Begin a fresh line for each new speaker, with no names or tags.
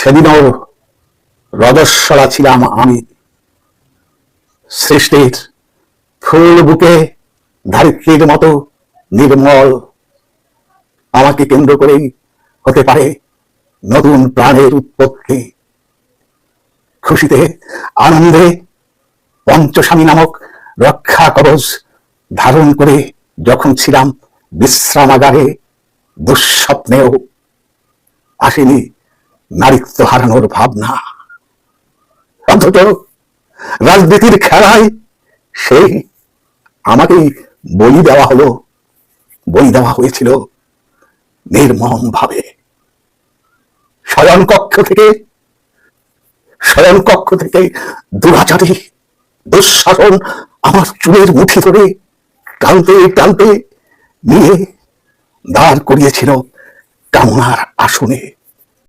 সেদিনও রজস্বলা ছিলাম আমি, সৃষ্টির ফুল বুকে ধারিত্রীর মতো নির্মল। আমাকে কেন্দ্র করেই হতে পারে নতুন প্রাণের উৎপত্তি। খুশিতে আনন্দে পঞ্চস্বামী নামক রক্ষা কবচ ধারণ করে যখন ছিলাম বিশ্রামাগারে, দুঃস্বপ্নেও আসেনি নারীত্ব হারানোর ভাবনা। অথচ রাজনীতির খেলায় সেই আমাকেই বলি দেওয়া হলো, বলি দেওয়া হয়েছিল নির্মম ভাবে। শয়ন কক্ষ থেকে দুরাচারী দুঃশাসন আমার চুলের মুঠি ধরে টানতে টানতে নিয়ে দাঁড় করিয়েছিল কামনার আসনে।